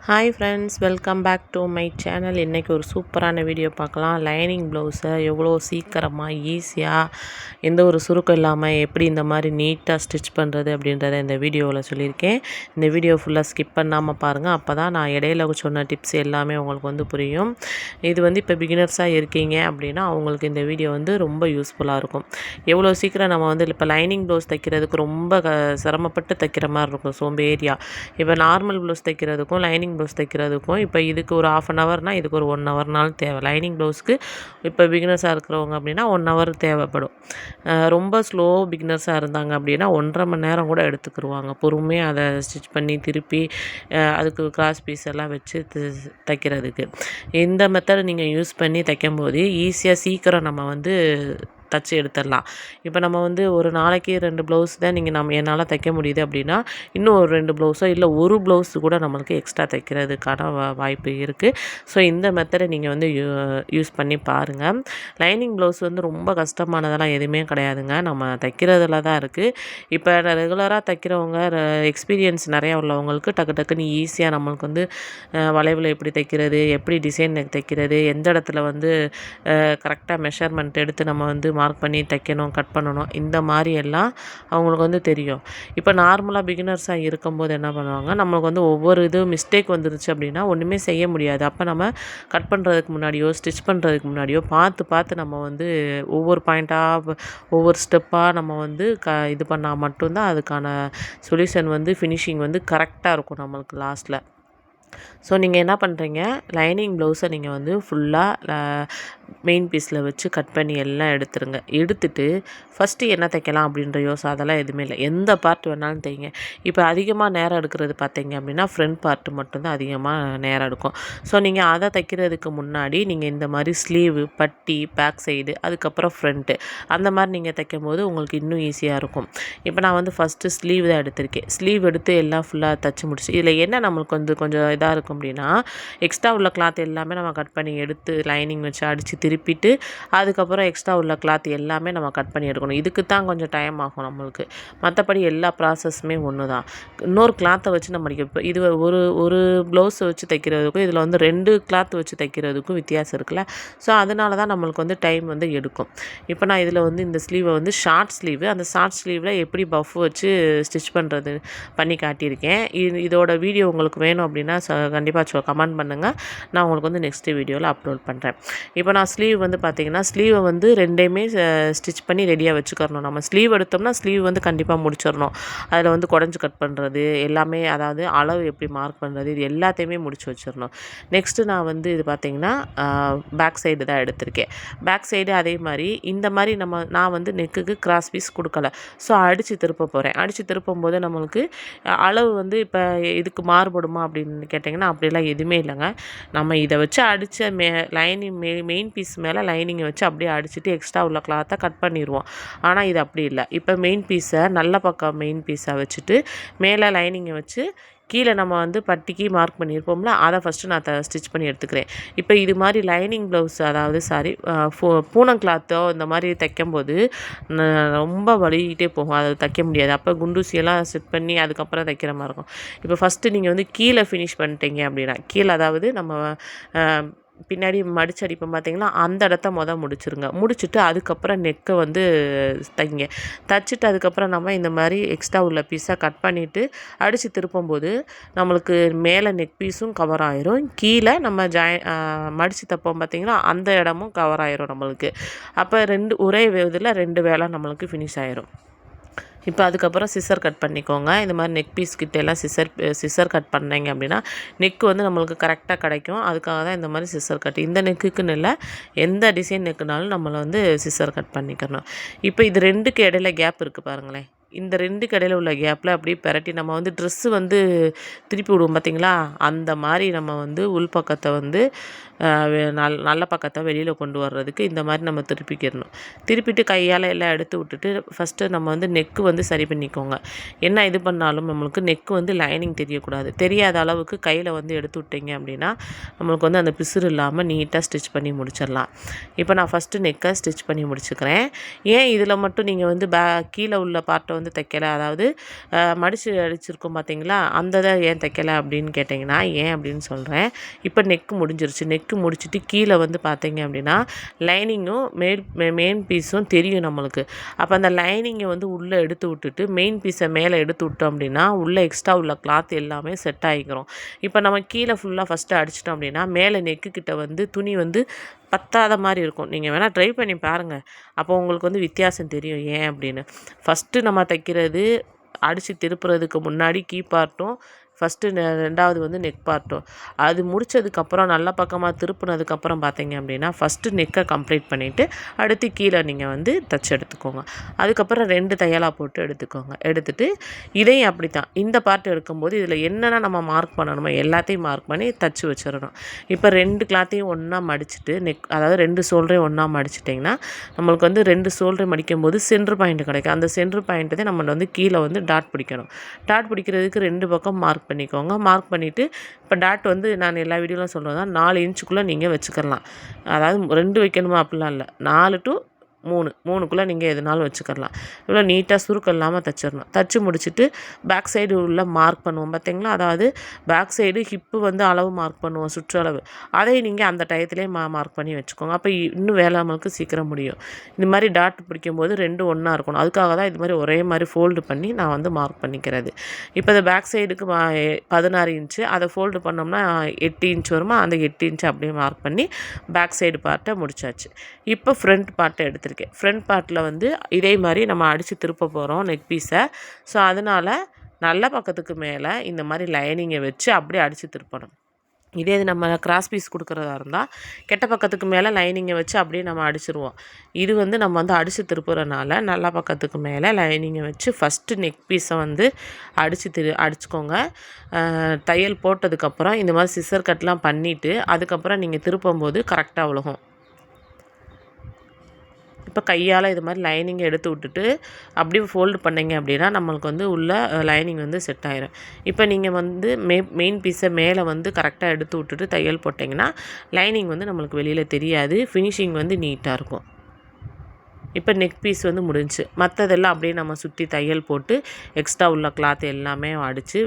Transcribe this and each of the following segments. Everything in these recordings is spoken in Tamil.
Hi friends, welcome back to my channel. இன்றைக்கி ஒரு சூப்பரான வீடியோ பார்க்கலாம். லைனிங் ப்ளவுஸை எவ்வளோ சீக்கிரமாக ஈஸியாக எந்த ஒரு சுருக்கம் இல்லாமல் எப்படி இந்த மாதிரி நீட்டாக ஸ்டிச் பண்ணுறது அப்படின்றத இந்த வீடியோவில் சொல்லியிருக்கேன். இந்த வீடியோ ஃபுல்லாக ஸ்கிப் பண்ணாமல் பாருங்கள். அப்போ தான் நான் இடையில சொன்ன டிப்ஸ் எல்லாமே உங்களுக்கு புரியும். இது இப்போ பிகினர்ஸாக இருக்கீங்க அப்படின்னா அவங்களுக்கு இந்த வீடியோ ரொம்ப யூஸ்ஃபுல்லாக இருக்கும். எவ்வளோ சீக்கிரம் நம்ம இப்போ லைனிங் ப்ளவுஸ் தைக்கிறதுக்கு ரொம்ப சிரமப்பட்டு தைக்கிற மாதிரி இருக்கும், சோம்பேறியாக. இப்போ நார்மல் ப்ளவுஸ் தைக்கிறதுக்கும் லைனிங் ப்ளவுஸ் தைக்கிறதுக்கும் இப்போ இதுக்கு ஒரு 1/2 ஹவர்னால் இதுக்கு ஒரு 1 ஹவர்னாலும் தேவை. லைனிங் ப்ளவுஸ்க்கு இப்போ பிகினர்ஸாக இருக்கிறவங்க அப்படின்னா 1 ஹவர் தேவைப்படும். ரொம்ப ஸ்லோ பிகினர்ஸாக இருந்தாங்க அப்படின்னா 1.5 மணி நேரம் கூட எடுத்துக்கிடுவாங்க பொறுமையாக அதை ஸ்டிச் பண்ணி திருப்பி அதுக்கு கிராஸ் பீஸ் எல்லாம் வச்சு தைக்கிறதுக்கு. இந்த மெத்தடை நீங்கள் யூஸ் பண்ணி தைக்கும்போது ஈஸியாக சீக்கிரம் நம்ம தச்சு எடுத்துடலாம். இப்போ நம்ம ஒரு நாளைக்கு 2 ப்ளவுஸ் தான் என்னால் தைக்க முடியுது அப்படின்னா இன்னும் ஒரு 2 ப்ளவுஸோ இல்லை ஒரு ப்ளவுஸ் கூட நம்மளுக்கு எக்ஸ்ட்ரா தைக்கிறதுக்கான வாய்ப்பு இருக்குது. ஸோ இந்த மெத்தடை நீங்கள் யூஸ் பண்ணி பாருங்கள். லைனிங் ப்ளவுஸ் ரொம்ப கஷ்டமானதெல்லாம் எதுவுமே கிடையாதுங்க. நம்ம தைக்கிறதுல தான் இருக்குது. இப்போ ரெகுலராக தைக்கிறவங்க எக்ஸ்பீரியன்ஸ் நிறையா உள்ளவங்களுக்கு டக்குன்னு ஈஸியாக நம்மளுக்கு வளைவில் எப்படி தைக்கிறது, எப்படி டிசைன் தைக்கிறது, எந்த இடத்துல கரெக்டாக மெஷர்மெண்ட் எடுத்து நம்ம மார்க் பண்ணி தைக்கணும், கட் பண்ணணும், இந்த மாதிரி எல்லாம் அவங்களுக்கு தெரியும். இப்போ நார்மலாக பிகினர்ஸாக இருக்கும்போது என்ன பண்ணுவாங்க, நம்மளுக்கு ஒவ்வொரு மிஸ்டேக் வந்துருச்சு அப்படின்னா ஒன்றுமே செய்ய முடியாது. அப்போ நம்ம கட் பண்ணுறதுக்கு முன்னாடியோ ஸ்டிச் பண்ணுறதுக்கு முன்னாடியோ பார்த்து நம்ம ஒவ்வொரு பாயிண்ட்டாக ஒவ்வொரு ஸ்டெப்பாக நம்ம இது பண்ணால் மட்டும்தான் அதுக்கான சொல்யூஷன் ஃபினிஷிங் கரெக்டாக இருக்கும் நம்மளுக்கு லாஸ்ட்டில். ஸோ நீங்கள் என்ன பண்ணுறீங்க, லைனிங் ப்ளவுஸை நீங்கள் ஃபுல்லாக மெயின் பீஸில் வச்சு கட் பண்ணி எல்லாம் எடுத்துருங்க. எடுத்துட்டு ஃபஸ்ட்டு என்ன தைக்கலாம் அப்படின்ற அதெல்லாம் எதுவுமே இல்லை, எந்த பார்ட் வேணாலும் தைங்க. இப்போ அதிகமாக நேரம் எடுக்கிறது பார்த்தீங்க அப்படின்னா ஃப்ரண்ட் பார்ட்டு மட்டும்தான் அதிகமாக நேரம் எடுக்கும். ஸோ நீங்கள் அதை தைக்கிறதுக்கு முன்னாடி நீங்கள் இந்த மாதிரி ஸ்லீவு, பட்டி, பேக் சைடு, அதுக்கப்புறம் ஃப்ரண்ட்டு, அந்த மாதிரி நீங்கள் தைக்கும் போது உங்களுக்கு இன்னும் ஈஸியாக இருக்கும். இப்போ நான் ஃபஸ்ட்டு ஸ்லீவ் தான் எடுத்திருக்கேன். ஸ்லீவ் எடுத்து எல்லாம் ஃபுல்லாக தைச்சி முடிச்சு இதில் என்ன நம்மளுக்கு கொஞ்சம் இதாக இருக்கும் அப்படின்னா எக்ஸ்ட்ரா உள்ள கிளாத் எல்லாமே நம்ம கட் பண்ணி எடுத்து லைனிங் வச்சு அடித்து திருப்பிட்டு அதுக்கப்புறம் எக்ஸ்ட்ரா உள்ள கிளாத் எல்லாமே நம்ம கட் பண்ணி எடுக்கணும். இதுக்கு தான் கொஞ்சம் டைம் ஆகும் நம்மளுக்கு. மற்றபடி எல்லா ப்ராசஸுமே ஒன்று தான். இன்னொரு கிளாத்தை வச்சு நம்ம இப்போ இது ஒரு ப்ளவுஸை வச்சு தைக்கிறதுக்கும் இதில் 2 கிளாத் வச்சு தைக்கிறதுக்கும் வித்தியாசம் இருக்குல்ல. ஸோ அதனால தான் நம்மளுக்கு டைம் எடுக்கும். இப்போ நான் இதில் இந்த ஸ்லீவை ஷார்ட் ஸ்லீவு, அந்த ஷார்ட் ஸ்லீவில் எப்படி பஃப் வச்சு ஸ்டிச் பண்ணுறது பண்ணி காட்டியிருக்கேன். இதோட வீடியோ உங்களுக்கு வேணும் அப்படின்னா கண்டிப்பாக கமெண்ட் பண்ணுங்கள். நான் உங்களுக்கு நெக்ஸ்ட்டு வீடியோவில் அப்லோட் பண்ணுறேன். இப்போ நான் ஸ்லீவ் பார்த்தீங்கன்னா ஸ்லீவை 2யுமே ஸ்டிச் பண்ணி ரெடியாக வச்சுக்கிறணும். நம்ம ஸ்லீவ் எடுத்தோம்னா ஸ்லீவ் கண்டிப்பாக முடிச்சிடணும். அதில் குடஞ்சி கட் பண்ணுறது எல்லாமே, அதாவது அளவு எப்படி மார்க் பண்ணுறது, இது எல்லாத்தையுமே முடிச்சு வச்சிடணும். நெக்ஸ்ட்டு நான் இது பார்த்திங்கன்னா பேக் சைடு தான் எடுத்திருக்கேன். பேக் சைடு அதே மாதிரி இந்த மாதிரி நான் நெக்குக்கு கிராஸ் பீஸ் கொடுக்கல. ஸோ அடித்து திருப்ப போகிறேன். அடித்து திருப்பும்போது நம்மளுக்கு அளவு இப்போ இதுக்கு மாறுபடுமா அப்படின்னு கேட்டிங்கன்னா அப்படிலாம் எதுவுமே இல்லைங்க. நம்ம இதை வச்சு அடித்த லைனிங் மெயின் பீஸ் மேலே லைனிங்கை வச்சு அப்படியே அடிச்சுட்டு எக்ஸ்ட்ரா உள்ள கிளாத்தை கட் பண்ணிடுவோம். ஆனால் இது அப்படி இல்லை. இப்போ மெயின் பீஸை நல்ல பக்கம் மெயின் பீஸை வச்சுட்டு மேலே லைனிங்கை வச்சு கீழே நம்ம பட்டிக்கு மார்க் பண்ணியிருப்போம்ல, அதை ஃபஸ்ட்டு நான் ஸ்டிச் பண்ணி எடுத்துக்கிறேன். இப்போ இது மாதிரி லைனிங் ப்ளவுஸ், அதாவது பூனம் கிளாத்தோ இந்த மாதிரி தைக்கும்போது ரொம்ப வலிக்கிட்டே போகும், அதை தைக்க முடியாது. அப்போ குண்டூசியெல்லாம் செட் பண்ணி அதுக்கப்புறம் தைக்கிற மாதிரி இருக்கும். இப்போ ஃபஸ்ட்டு நீங்கள் கீழே ஃபினிஷ் பண்ணிட்டீங்க அப்படின்னா கீழே, அதாவது நம்ம பின்னாடி மடிச்சு அடிப்போம் பார்த்தீங்களா, அந்த இடத்த முடிச்சிருங்க. முடிச்சுட்டு அதுக்கப்புறம் நெக்கை தைங்க. தைச்சிட்டு அதுக்கப்புறம் நம்ம இந்த மாதிரி எக்ஸ்ட்ரா உள்ள பீஸாக கட் பண்ணிவிட்டு அடித்து திருப்பும்போது நம்மளுக்கு மேலே நெக் பீஸும் கவர் ஆயிரும், கீழே நம்ம மடித்து தைப்போம் பார்த்தீங்களா அந்த இடமும் கவர் ஆயிரும் நம்மளுக்கு. அப்போ ஒரே இதில் 2 வேலை நம்மளுக்கு ஃபினிஷ் ஆயிரும். இப்போ அதுக்கப்புறம் சிசர் கட் பண்ணிக்கோங்க. இந்த மாதிரி நெக் பீஸ் கிட்டெல்லாம் சிசர் கட் பண்ணிங்க அப்படின்னா நெக்கு நம்மளுக்கு கரெக்டாக கிடைக்கும். அதுக்காக தான் இந்த மாதிரி சிசர் கட். இந்த நெக்குக்குன்னு இல்லை, எந்த டிசைன் நெக்குனாலும் நம்மளை சிசர் கட் பண்ணிக்கணும். இப்போ இது 2க்கு இடையில கேப் இருக்குது பாருங்களேன். இந்த 2க்கு இடையில உள்ள கேப்பில் அப்படியே பெரட்டி நம்ம ட்ரெஸ்ஸு திருப்பி விடுவோம் பார்த்தீங்களா, அந்த மாதிரி நம்ம உள்பக்கத்தை நல்ல பக்கத்தை வெளியில் கொண்டு வர்றதுக்கு இந்த மாதிரி நம்ம திருப்பிக்கிடணும். திருப்பிட்டு கையால் எல்லாம் எடுத்து விட்டுட்டு ஃபஸ்ட்டு நம்ம நெக்கு சரி பண்ணிக்கோங்க. என்ன இது பண்ணாலும் நம்மளுக்கு நெக்கு லைனிங் தெரியக்கூடாது. தெரியாத அளவுக்கு கையில் எடுத்து விட்டீங்க அப்படின்னா நம்மளுக்கு அந்த பிசுறு இல்லாமல் நீட்டாக ஸ்டிச் பண்ணி முடிச்சிடலாம். இப்போ நான் ஃபஸ்ட்டு நெக்கை ஸ்டிச் பண்ணி முடிச்சுக்கிறேன். ஏன் இதில் மட்டும் நீங்கள் கீழே உள்ள பார்ட்டை வந்து தைக்கலை, அதாவது மடித்து அடிச்சிருக்கோம் பார்த்தீங்களா, அந்த இதை ஏன் தைக்கலை அப்படின்னு கேட்டிங்கன்னா, ஏன் அப்படின்னு சொல்கிறேன். இப்போ நெக்கு முடிஞ்சிருச்சு. நெக்கு முடிச்சுட்டு கீழே வந்து பார்த்தீங்க அப்படின்னா லைனிங்கும் மெயின் பீஸும் தெரியும் நம்மளுக்கு. அப்போ அந்த லைனிங்கை வந்து உள்ளே எடுத்து விட்டுட்டு மெயின் பீஸை மேலே எடுத்து விட்டோம் அப்படின்னா உள்ளே எக்ஸ்ட்ரா உள்ள கிளாத் எல்லாமே செட் ஆகிக்கிறோம். இப்போ நம்ம கீழே ஃபுல்லாக ஃபஸ்ட்டு அடிச்சிட்டோம் அப்படின்னா மேலே நெக்கு கிட்ட வந்து துணி வந்து பத்தாத மாதிரி இருக்கும். நீங்கள் வேணால் ட்ரை பண்ணி பாருங்கள், அப்போ உங்களுக்கு வந்து வித்தியாசம் தெரியும் ஏன் அப்படின்னு. ஃபஸ்ட்டு நம்ம தைக்கிறது அடித்து திருப்புறதுக்கு முன்னாடி கீ பார்ட்டும் ஃபஸ்ட்டு 2வது வந்து நெக் பார்ட்டும், அது முடித்ததுக்கப்புறம் நல்ல பக்கமாக திருப்புனதுக்கப்புறம் பார்த்தீங்க அப்படின்னா ஃபஸ்ட்டு நெக்கை கம்ப்ளீட் பண்ணிவிட்டு அடுத்து கீழே நீங்கள் வந்து தச்சு எடுத்துக்கோங்க. அதுக்கப்புறம் 2 தையலாக போட்டு எடுத்துக்கோங்க. எடுத்துகிட்டு இதையும் அப்படி தான் இந்த பார்ட் எடுக்கும்போது இதில் என்னென்ன நம்ம மார்க் பண்ணணுமோ எல்லாத்தையும் மார்க் பண்ணி தச்சு வச்சிடணும். இப்போ 2 கிளாத்தையும் ஒன்றா மடிச்சுட்டு அதாவது 2 ஷோல்டரையும் ஒன்றா மடிச்சிட்டிங்கன்னா நம்மளுக்கு வந்து 2 ஷோல்டர் மடிக்கும்போது சென்ட்ரு பாயிண்ட் கிடைக்கும். அந்த சென்ட்ரு பாயிண்ட்டு தான் நம்ம வந்து கீழே வந்து டாட் பிடிக்கணும். டாட் பிடிக்கிறதுக்கு 2 பக்கம் மார்க் பண்ணிக்கோங்க. மார்க் பண்ணிவிட்டு இப்போ டாட் வந்து நான் எல்லா வீடியோலாம் சொல்கிறது தான் 4 இன்ச்சுக்குள்ளே நீங்கள் வச்சுக்கலாம். அதாவது 2 வைக்கணுமா அப்படிலாம் இல்லை, 4 to 3க்குள்ளே நீங்கள் எதுனாலும் வச்சுக்கலாம். இவ்வளோ நீட்டாக சுருக்கம் இல்லாமல் தைச்சிடணும். தைச்சி முடிச்சுட்டு பேக் சைடு உள்ள மார்க் பண்ணுவோம் பார்த்தீங்களா, அதாவது பேக் சைடு ஹிப்பு வந்து அளவு மார்க் பண்ணுவோம், சுற்றளவு. அதை நீங்கள் அந்த டயத்துலேயே மார்க் பண்ணி வச்சுக்கோங்க. அப்போ இன்னும் வேலை நம்மளுக்கு சீக்கிரம் முடியும். இந்த மாதிரி டாட் பிடிக்கும்போது 2 ஒன்றா இருக்கணும். அதுக்காக தான் இது மாதிரி ஒரே மாதிரி ஃபோல்டு பண்ணி நான் வந்து மார்க் பண்ணிக்கிறது. இப்போ இந்த பேக் சைடுக்கு 16 இன்ச்சு, அதை ஃபோல்டு பண்ணோம்னா 8 இன்ச் வருமா, அந்த 8 இன்ச்சு அப்படியே மார்க் பண்ணி பேக் சைடு பார்ட்டை முடிச்சாச்சு. இப்போ ஃப்ரண்ட் பார்ட்டை எடுத்துருக்கேன். ஃப்ரண்ட் பார்ட்டில் வந்து இதே மாதிரி நம்ம அடித்து திருப்ப போகிறோம் நெக் பீஸை. ஸோ அதனால் நல்ல பக்கத்துக்கு மேலே இந்த மாதிரி லைனிங்கை வச்சு அப்படியே அடித்து திருப்பணும். இதே இது நம்ம கிராஸ் பீஸ் கொடுக்குறதா இருந்தால் கெட்ட பக்கத்துக்கு மேலே லைனிங்கை வச்சு அப்படியே நம்ம அடிச்சிருவோம். இது வந்து நம்ம வந்து அடித்து திருப்புறனால நல்ல பக்கத்துக்கு மேலே லைனிங்கை வச்சு ஃபஸ்ட்டு நெக் பீஸை வந்து அடிச்சுக்கோங்க. தையல் போட்டதுக்கப்புறம் இந்த மாதிரி சிசர் கட்லாம் பண்ணிவிட்டு அதுக்கப்புறம் நீங்கள் திருப்பும்போது கரெக்டாக விழுகும். இப்போ கையால் இது மாதிரி லைனிங்கை எடுத்து விட்டுட்டு அப்படியே ஃபோல்டு பண்ணிங்க அப்படின்னா நம்மளுக்கு வந்து உள்ள லைனிங் வந்து செட் ஆயிரும். இப்போ நீங்கள் வந்து மெயின் பீஸை மேலே வந்து கரெக்டாக எடுத்து விட்டுட்டு தையல் போட்டிங்கன்னா லைனிங் வந்து நம்மளுக்கு வெளியில் தெரியாது, ஃபினிஷிங் வந்து நீட்டாக இருக்கும். இப்போ நெக் பீஸ் வந்து முடிஞ்சு, மற்றதெல்லாம் அப்படியே நம்ம சுற்றி தையல் போட்டு எக்ஸ்ட்ரா உள்ள கிளாத் எல்லாமே அடித்து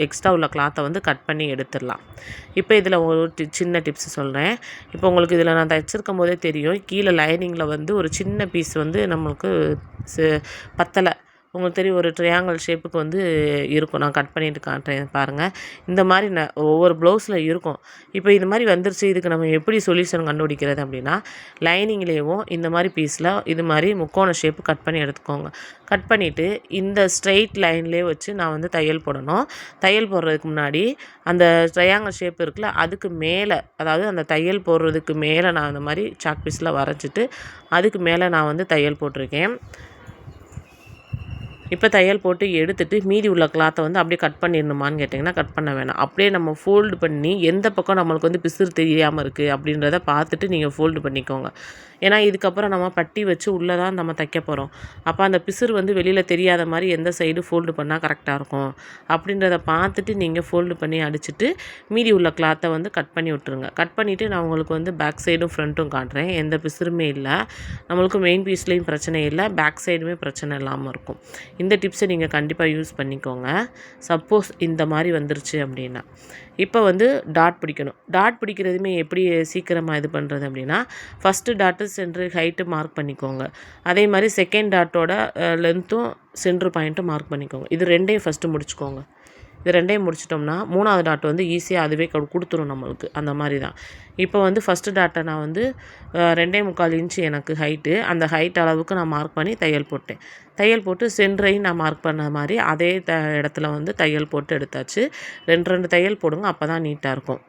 எக்ஸ்ட்ரா உள்ள கிளாத்தை வந்து கட் பண்ணி எடுத்துடலாம். இப்போ இதில் ஒரு சின்ன டிப்ஸ் சொல்கிறேன். இப்போ உங்களுக்கு இதில் நான் தைச்சிருக்கும் போதே தெரியும், கீழே லைனிங்கில் வந்து ஒரு சின்ன பீஸ் வந்து நம்மளுக்கு பத்தலை. உங்களுக்கு தெரியும், ஒரு ட்ரையாங்கிள் ஷேப்புக்கு வந்து இருக்கும். நான் கட் பண்ணிட்டு காட்டுறேன் பாருங்கள். இந்த மாதிரி ஒவ்வொரு ப்ளவுஸில் இருக்கும். இப்போ இது மாதிரி வந்துருச்சு, இதுக்கு நம்ம எப்படி சொல்யூஷன் கண்டுபிடிக்கிறது அப்படின்னா லைனிங்லேயும் இந்த மாதிரி பீஸில் இது மாதிரி முக்கோண ஷேப்பு கட் பண்ணி எடுத்துக்கோங்க. கட் பண்ணிவிட்டு இந்த ஸ்ட்ரெயிட் லைன்லேயே வச்சு நான் வந்து தையல் போடணும். தையல் போடுறதுக்கு முன்னாடி அந்த ட்ரையாங்கிள் ஷேப் இருக்குல்ல, அதுக்கு மேலே, அதாவது அந்த தையல் போடுறதுக்கு மேலே நான் இந்த மாதிரி சாக் பீஸில் வரைஞ்சிட்டு அதுக்கு மேலே நான் வந்து தையல் போட்டிருக்கேன். இப்போ தையல் போட்டு எடுத்துகிட்டு மீதி உள்ள கிளாத்தை வந்து அப்படியே கட் பண்ணிடணுமான்னு கேட்டிங்கன்னா கட் பண்ண வேணாம். அப்படியே நம்ம ஃபோல்டு பண்ணி எந்த பக்கம் நம்மளுக்கு வந்து பிசுறு தெரியாமல் இருக்குது அப்படின்றத பார்த்துட்டு நீங்கள் ஃபோல்டு பண்ணிக்கோங்க. ஏன்னா இதுக்கப்புறம் நம்ம பட்டி வச்சு உள்ளே தான் நம்ம தைக்க போகிறோம். அப்போ அந்த பிசுறு வந்து வெளியில் தெரியாத மாதிரி எந்த சைடு ஃபோல்டு பண்ணால் கரெக்டாக இருக்கும் அப்படின்றத பார்த்துட்டு நீங்கள் ஃபோல்டு பண்ணி அடிச்சுட்டு மீதி உள்ள கிளாத்தை வந்து கட் பண்ணி விட்டுருங்க. கட் பண்ணிவிட்டு நான் உங்களுக்கு வந்து பேக் சைடும் ஃப்ரண்ட்டும் காட்டுறேன். எந்த பிசுறுமே இல்லை, நம்மளுக்கு மெயின் பீஸ்லேயும் பிரச்சனை இல்லை, பேக் சைடுமே பிரச்சனை இல்லாமல் இருக்கும். இந்த டிப்ஸை நீங்கள் கண்டிப்பாக யூஸ் பண்ணிக்கோங்க. சப்போஸ் இந்த மாதிரி வந்துருச்சு அப்படின்னா இப்போ வந்து டாட் பிடிக்கணும். டாட் பிடிக்கிறதுமே எப்படி சீக்கிரமாக இது பண்ணுறது அப்படின்னா first dot centre height mark பண்ணிக்கோங்க. அதே மாதிரி செகண்ட் டாட்டோட லென்த்தும் சென்ட்ரு பாயிண்ட்டும் மார்க் பண்ணிக்கோங்க. இது 2ஐயும் ஃபஸ்ட்டு முடிச்சுக்கோங்க. இது 2ஐயும் முடிச்சிட்டோம்னா 3வது டாட் வந்து ஈஸியாக அதுவே கொடுத்துரும் நம்மளுக்கு. அந்த மாதிரி தான். இப்போ வந்து ஃபஸ்ட்டு டாட்டை நான் வந்து 2.25 இன்ச்சு எனக்கு ஹைட்டு, அந்த ஹைட் அளவுக்கு நான் மார்க் பண்ணி தையல் போட்டேன். தையல் போட்டு சென்டரையும் நான் மார்க் பண்ண மாதிரி அதே இடத்துல வந்து தையல் போட்டு எடுத்தாச்சு. 2 தையல் போடுங்க, அப்போ தான் நீட்டாக இருக்கும்.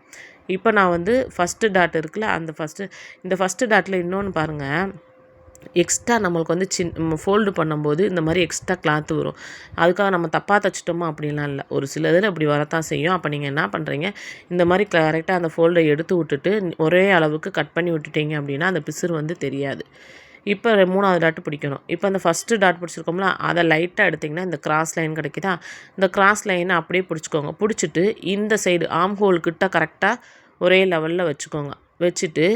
இப்போ நான் வந்து ஃபஸ்ட்டு டாட் இருக்குல்ல, இந்த ஃபஸ்ட்டு டாட்டில் இன்னொன்று பாருங்கள், எக்ஸ்ட்ரா நம்மளுக்கு வந்து ஃபோல்டு பண்ணும்போது இந்த மாதிரி எக்ஸ்ட்ரா கிளாத்து வரும். அதுக்காக நம்ம தப்பாக தைச்சிட்டோமா அப்படின்லாம் இல்லை, ஒரு சில இதில் அப்படி வரத்தான் செய்யும். அப்போ நீங்கள் என்ன பண்ணுறீங்க, இந்த மாதிரி கரெக்டாக அந்த ஃபோல்டை எடுத்து விட்டுட்டு ஒரே அளவுக்கு கட் பண்ணி விட்டுட்டீங்க அப்படின்னா அந்த பிசுறு வந்து தெரியாது. இப்போ 3வது டாட் பிடிக்கணும். இப்போ அந்த ஃபஸ்ட்டு டாட் பிடிச்சிருக்கோம்ல, அதை லைட்டாக எடுத்திங்கன்னா இந்த கிராஸ் லைன் கிடைக்குதா, இந்த கிராஸ் லைனை அப்படியே பிடிச்சிக்கோங்க. பிடிச்சிட்டு இந்த சைடு ஆம் ஹோல் கிட்ட கரெக்டாக ஒரே லெவலில் வச்சுக்கோங்க. வச்சுட்டு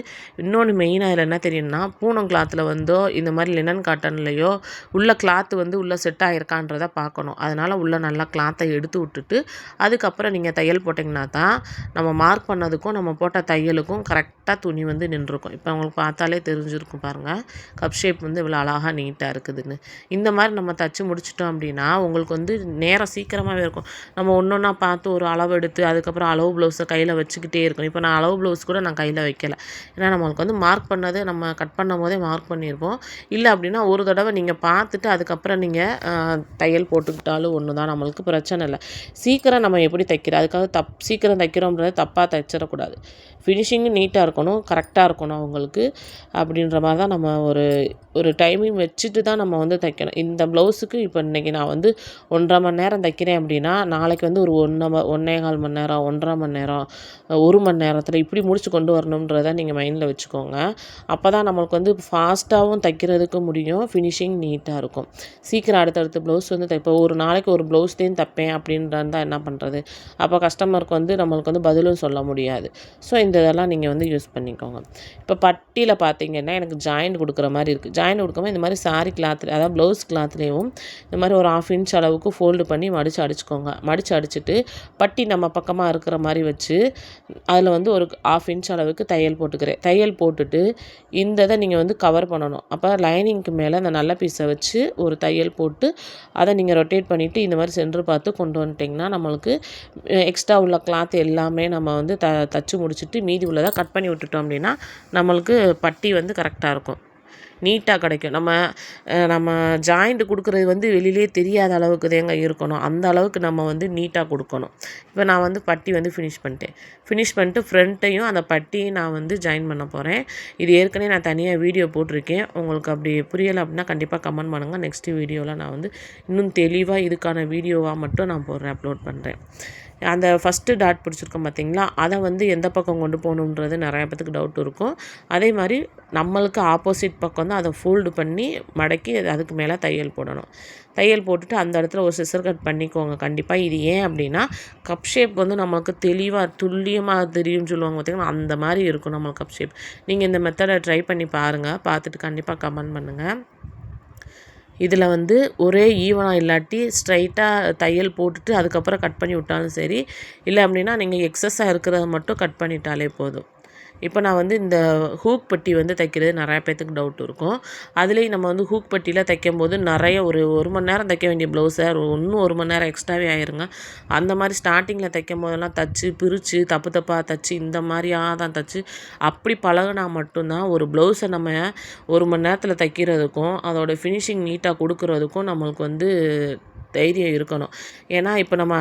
இன்னொன்று மெயினாக இதில் என்ன தெரியும்னா, பூனம் கிளாத்தில் வந்தோ இந்த மாதிரி லினன் காட்டன்லையோ உள்ள கிளாத்து வந்து உள்ளே செட் ஆகிருக்கான்றதை பார்க்கணும். அதனால் உள்ளே நல்லா கிளாத்தை எடுத்து விட்டுட்டு அதுக்கப்புறம் நீங்கள் தையல் போட்டிங்கன்னா தான் நம்ம மார்க் பண்ணதுக்கும் நம்ம போட்ட தையலுக்கும் கரெக்டாக துணி வந்து நின்றுருக்கும். இப்போ உங்களுக்கு பார்த்தாலே தெரிஞ்சிருக்கும் பாருங்கள், கப் ஷேப் வந்து இவ்வளோ அழகாக நீட்டாக இருக்குதுன்னு. இந்த மாதிரி நம்ம தச்சு முடிச்சிட்டோம் அப்படின்னா உங்களுக்கு வந்து நேரம் சீக்கிரமாகவே இருக்கும். நம்ம ஒன்று ஒன்றா பார்த்து ஒரு அளவு எடுத்து அதுக்கப்புறம் அளவு ப்ளவுஸை கையில் வச்சுக்கிட்டே இருக்கணும். இப்போ நான் அளவு ப்ளவுஸ் கூட நான் கையில் வைக்கல. ஏன்னா நம்மளுக்கு வந்து மார்க் பண்ணது நம்ம கட் பண்ணும் போதே மார்க் பண்ணியிருப்போம். இல்லை அப்படின்னா ஒரு தடவை நீங்கள் பார்த்துட்டு அதுக்கப்புறம் நீங்கள் தையல் போட்டுக்கிட்டாலும் ஒன்று தான், நம்மளுக்கு பிரச்சனை இல்லை. சீக்கிரம் நம்ம எப்படி தைக்கிறோம், அதுக்காக சீக்கிரம் தைக்கிறோம்ன்றதை தப்பாக தைச்சிடக்கூடாது. ஃபினிஷிங்கும் நீட்டாக இருக்கணும், கரெக்டாக இருக்கணும் அவங்களுக்கு. அப்படின்ற மாதிரி தான் நம்ம ஒரு டைமிங் வச்சுட்டு தான் நம்ம வந்து தைக்கணும். இந்த ப்ளவுஸுக்கு இப்போ இன்றைக்கி நான் வந்து 1.5 மணி நேரம் தைக்கிறேன் அப்படின்னா நாளைக்கு வந்து ஒரு 1.25 மணி நேரம், 1.5 மணி நேரம், 1 மணி நேரத்தில் இப்படி முடிச்சு கொண்டு வரணுன்றதை நீங்கள் மைண்டில் வச்சுக்கோங்க. அப்போ தான் நம்மளுக்கு வந்து ஃபாஸ்ட்டாகவும் தைக்கிறதுக்கு முடியும், ஃபினிஷிங் நீட்டாக இருக்கும். சீக்கிரம் அடுத்தடுத்து ப்ளவுஸ் வந்து இப்போ ஒரு நாளைக்கு ஒரு ப்ளவுஸ் தான் தைப்பேன் அப்படின்றதான் என்ன பண்ணுறது? அப்போ கஸ்டமருக்கு வந்து நம்மளுக்கு வந்து பதிலும் சொல்ல முடியாது. ஸோ இந்த இதெல்லாம் நீங்கள் வந்து யூஸ் பண்ணிக்கோங்க. இப்போ பட்டியில் பார்த்தீங்கன்னா எனக்கு ஜாயிண்ட் கொடுக்குற மாதிரி இருக்குது. ஜாயிண்ட் கொடுக்காம இந்த மாதிரி சாரீ கிளாத்தில், அதாவது ப்ளவுஸ் கிளாத்லேயும் இந்த மாதிரி ஒரு 1/2 இன்ச் அளவுக்கு ஃபோல்டு பண்ணி மடித்து அடிச்சுக்கோங்க. மடித்து அடிச்சுட்டு பட்டி நம்ம பக்கமாக இருக்கிற மாதிரி வச்சு அதில் வந்து ஒரு 1/2 இன்ச் அளவுக்கு தையல் போட்டுக்கிறேன். தையல் போட்டுட்டு இந்த இதை நீங்கள் வந்து கவர் பண்ணணும். அப்போ லைனிங்க்கு மேலே அந்த நல்ல பீஸை வச்சு ஒரு தையல் போட்டு அதை நீங்கள் ரொட்டேட் பண்ணிவிட்டு இந்த மாதிரி சென்டர் பார்த்து கொண்டு வந்துட்டிங்கன்னா நம்மளுக்கு எக்ஸ்ட்ரா உள்ள கிளாத் எல்லாமே நம்ம வந்து தச்சு முடிச்சுட்டு மீதி உள்ளதை கட் பண்ணி விட்டுட்டோம் அப்படின்னா நம்மளுக்கு பட்டி வந்து கரெக்டாக இருக்கும், நீட்டாக கிடைக்கும். நம்ம ஜாயிண்ட் கொடுக்குறது வந்து வெளியிலே தெரியாத அளவுக்கு தேங்க இருக்கணும், அந்த அளவுக்கு நம்ம வந்து நீட்டாக கொடுக்கணும். இப்போ நான் வந்து பட்டி வந்து ஃபினிஷ் பண்ணிட்டு ஃப்ரண்ட்டையும் அந்த பட்டியும் நான் வந்து ஜாயின் பண்ண போகிறேன். இது ஏற்கனவே நான் தனியாக வீடியோ போட்டிருக்கேன். உங்களுக்கு அப்படி புரியலை அப்படின்னா கண்டிப்பாக கமெண்ட் பண்ணுங்கள். நெக்ஸ்ட்டு வீடியோவில் நான் வந்து இன்னும் தெளிவாக இதுக்கான வீடியோவாக மட்டும் நான் அப்லோட் பண்ணுறேன். அந்த ஃபஸ்ட்டு டாட் பிடிச்சிருக்கோம் பார்த்தீங்களா, அதை வந்து எந்த பக்கம் கொண்டு போகணுன்றது நிறையா பேத்துக்கு டவுட் இருக்கும். அதே மாதிரி நம்மளுக்கு ஆப்போசிட் பக்கம் தான் அதை ஃபோல்டு பண்ணி மடக்கி அதுக்கு மேலே தையல் போடணும். தையல் போட்டுட்டு அந்த இடத்துல ஒரு சிசர் கட் பண்ணிக்கோங்க கண்டிப்பாக. இது ஏன் அப்படின்னா கப் ஷேப் வந்து நம்மளுக்கு தெளிவாக துல்லியமாக தெரியும்னு சொல்லுவாங்க பார்த்தீங்கன்னா, அந்த மாதிரி இருக்கும் நம்மளுக்கு கப் ஷேப். நீங்கள் இந்த மெத்தடை ட்ரை பண்ணி பாருங்கள், பார்த்துட்டு கண்டிப்பாக கமெண்ட் பண்ணுங்கள். இதில் வந்து ஒரே ஈவனாக இல்லாட்டி ஸ்ட்ரைட்டாக தையல் போட்டுட்டு அதுக்கப்புறம் கட் பண்ணி விட்டாலும் சரி, இல்லை அப்படின்னா நீங்கள் எக்ஸஸாக இருக்கிறத மட்டும் கட் பண்ணிட்டாலே போதும். இப்போ நான் வந்து இந்த ஹூக் பட்டி வந்து தைக்கிறது நிறையா பேத்துக்கு டவுட் இருக்கும். அதுலேயும் நம்ம வந்து ஹூக் பட்டியில் தைக்கும்போது நிறைய ஒரு மணி நேரம் தைக்க வேண்டிய ப்ளவுஸை இன்னும் 1 மணி நேரம் எக்ஸ்ட்ராவே ஆயிருங்க. அந்த மாதிரி ஸ்டார்டிங்கில் தைக்கும் போதெல்லாம் தச்சு பிரித்து தப்பாக தச்சு இந்த மாதிரியாக தான் தச்சு அப்படி பழகினா மட்டும்தான் ஒரு ப்ளவுஸை நம்ம 1 மணி நேரத்தில் தைக்கிறதுக்கும் அதோட ஃபினிஷிங் நீட்டாக கொடுக்குறதுக்கும் நம்மளுக்கு வந்து தைரியம் இருக்கணும். ஏன்னா இப்போ நம்ம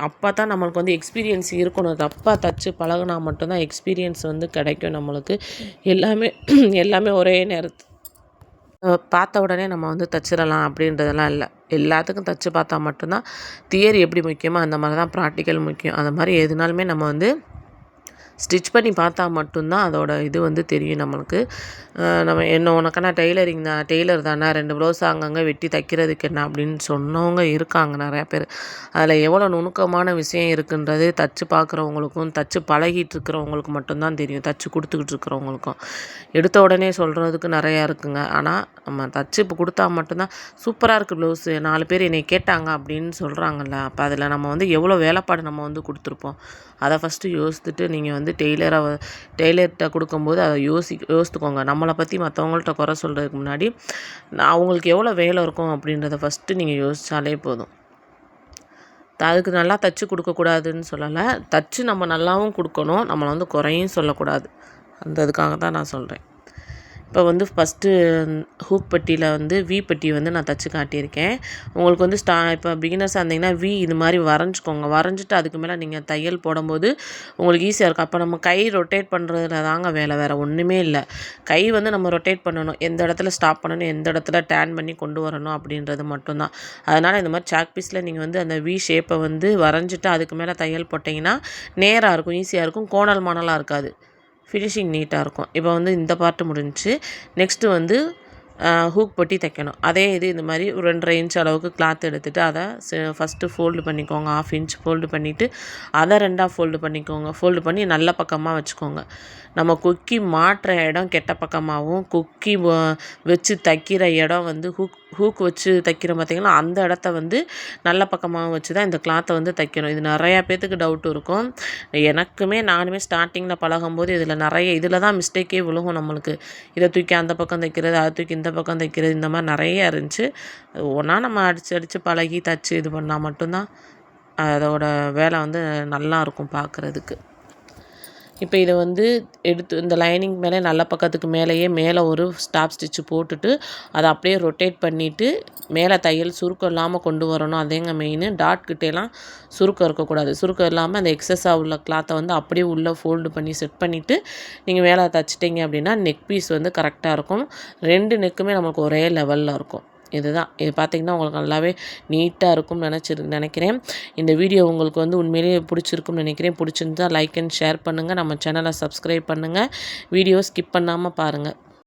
அப்போ தான் நம்மளுக்கு வந்து எக்ஸ்பீரியன்ஸ் இருக்கணும். தப்பாக தச்சு பழகினா மட்டும்தான் எக்ஸ்பீரியன்ஸ் வந்து கிடைக்கும் நம்மளுக்கு. எல்லாமே ஒரே பார்த்த உடனே நம்ம வந்து தச்சிடலாம் அப்படின்றதெல்லாம் இல்லை. எல்லாத்துக்கும் தச்சு பார்த்தா மட்டும்தான் தியரி எப்படி முக்கியமோ அந்த மாதிரி தான் ப்ராக்டிக்கல் முக்கியம். அந்த மாதிரி எதுனாலுமே நம்ம வந்து ஸ்டிச் பண்ணி பார்த்தா மட்டும்தான் அதோட இது வந்து தெரியும் நம்மளுக்கு. உனக்கான டெய்லர் தானே 2 ப்ளவுஸ் அங்கங்கே வெட்டி தைக்கிறதுக்கு என்ன அப்படின்னு சொன்னவங்க இருக்காங்க நிறையா பேர். அதில் எவ்வளோ நுணுக்கமான விஷயம் இருக்குன்றது தச்சு பார்க்குறவங்களுக்கும் தச்சு பழகிட்டு இருக்கிறவங்களுக்கு மட்டும்தான் தெரியும், தச்சு கொடுத்துக்கிட்டு இருக்கிறவங்களுக்கும். எடுத்த உடனே சொல்கிறதுக்கு நிறையா இருக்குங்க. ஆனால் நம்ம தச்சு இப்போ கொடுத்தா மட்டும்தான் சூப்பராக இருக்குது ப்ளவுஸு, 4 பேர் என்னை கேட்டாங்க அப்படின்னு சொல்கிறாங்கல்ல, அப்போ அதில் நம்ம வந்து எவ்வளோ வேலைப்பாடு நம்ம வந்து கொடுத்துருப்போம் அதை ஃபஸ்ட்டு யோசித்துட்டு நீங்கள் வந்து டெய்லர்கிட்ட கொடுக்கும்போது அதை யோசித்துக்கோங்க. நம்மளை பற்றி மற்றவங்கள்ட்ட குறை சொல்கிறதுக்கு முன்னாடி அவங்களுக்கு எவ்வளோ வேலை இருக்கும் அப்படின்றத ஃபஸ்ட்டு நீங்கள் யோசித்தாலே போதும். அதுக்கு நல்லா தச்சு கொடுக்கக்கூடாதுன்னு சொல்லலை, தச்சு நம்ம நல்லாவும் கொடுக்கணும், நம்மளை வந்து குறையும் சொல்லக்கூடாது. அதுக்காக தான் நான் சொல்கிறேன். இப்போ வந்து ஃபஸ்ட்டு ஹூக் பட்டியில் வந்து வி பட்டி வந்து நான் தச்சு காட்டியிருக்கேன். உங்களுக்கு வந்து இப்போ பிகினர்ஸாக இருந்தீங்கன்னா இது மாதிரி வரைஞ்சிக்கோங்க. வரைஞ்சிட்டு அதுக்கு மேலே நீங்கள் தையல் போடும்போது உங்களுக்கு ஈஸியாக இருக்கும். அப்போ நம்ம கை ரொட்டேட் பண்ணுறதுல தாங்க வேறு ஒன்றுமே இல்லை. கை வந்து நம்ம ரொட்டேட் பண்ணணும், எந்த இடத்துல ஸ்டாப் பண்ணணும், எந்த இடத்துல டேர்ன் பண்ணி கொண்டு வரணும் அப்படின்றது மட்டும்தான். அதனால் இந்த மாதிரி சாக் பீஸில் நீங்கள் வந்து அந்த வி ஷேப்பை வந்து வரைஞ்சிட்டு அதுக்கு மேலே தையல் போட்டிங்கன்னா நேராக இருக்கும், ஈஸியாக இருக்கும், கோணல் மானலாக இருக்காது, ஃபினிஷிங் நீட்டாக இருக்கும். இப்போ வந்து இந்த பார்ட்டு முடிஞ்சிச்சு. நெக்ஸ்ட்டு வந்து ஹூக் பொட்டி தைக்கணும். அதே இது இந்த மாதிரி ஒரு 2.5 இன்ச் அளவுக்கு கிளாத் எடுத்துகிட்டு அதை ஃபஸ்ட்டு ஃபோல்டு பண்ணிக்கோங்க. 1/2 இன்ச் ஃபோல்டு பண்ணிவிட்டு அதை 2ஆக ஃபோல்டு பண்ணிக்கோங்க. ஃபோல்டு பண்ணி நல்ல பக்கமாக வச்சுக்கோங்க. நம்ம கொக்கி மாட்டுற இடம் கெட்ட பக்கமாகவும், கொக்கி வச்சு தைக்கிற இடம் வந்து ஹூக் வச்சு தைக்கிறோம் பார்த்திங்களா, அந்த இடத்த வந்து நல்ல பக்கமாகவும் வச்சு தான் இந்த கிளாத்தை வந்து தைக்கணும். இது நிறையா பேர்த்துக்கு டவுட் இருக்கும். நானுமே ஸ்டார்டிங்கில் பழகும்போது இதில் தான் மிஸ்டேக்கே விழுகும் நம்மளுக்கு. இதை தூக்கி அந்த பக்கம் தைக்கிறது, அதை தூக்கி இந்த பக்கம் தைக்கிறது, இந்த மாதிரி நிறைய இருந்துச்சு. ஒன்றா நம்ம அடித்து பழகி தச்சு இது பண்ணால் மட்டும்தான் அதோட வேலை வந்து நல்லாயிருக்கும் பார்க்குறதுக்கு. இப்போ இதை வந்து எடுத்து இந்த லைனிங் மேலே நல்ல பக்கத்துக்கு மேலே ஒரு ஸ்டாப் ஸ்டிச்சு போட்டுட்டு அதை அப்படியே ரொட்டேட் பண்ணிவிட்டு மேலே தையல் சுருக்கம் இல்லாமல் கொண்டு வரணும். அதேங்க மெயின். டாட்கிட்டேலாம் சுருக்கம் இருக்கக்கூடாது. சுருக்கம் இல்லாமல் அந்த எக்ஸஸாக உள்ள கிளாத்தை வந்து அப்படியே உள்ளே ஃபோல்டு பண்ணி செட் பண்ணிவிட்டு நீங்கள் மேலே தைச்சிட்டிங்க அப்படின்னா நெக் பீஸ் வந்து கரெக்டாக இருக்கும். 2 நெக்குமே நமக்கு ஒரே லெவலில் இருக்கும். இது பார்த்திங்கன்னா உங்களுக்கு நல்லாவே நீட்டாக இருக்கும்னு நினைக்கிறேன். இந்த வீடியோ உங்களுக்கு வந்து உண்மையிலேயே பிடிச்சிருக்கும்னு நினைக்கிறேன். பிடிச்சிருந்தா லைக் அண்ட் ஷேர் பண்ணுங்கள். நம்ம சேனலை சப்ஸ்கிரைப் பண்ணுங்கள். வீடியோ ஸ்கிப் பண்ணாமல் பாருங்கள்.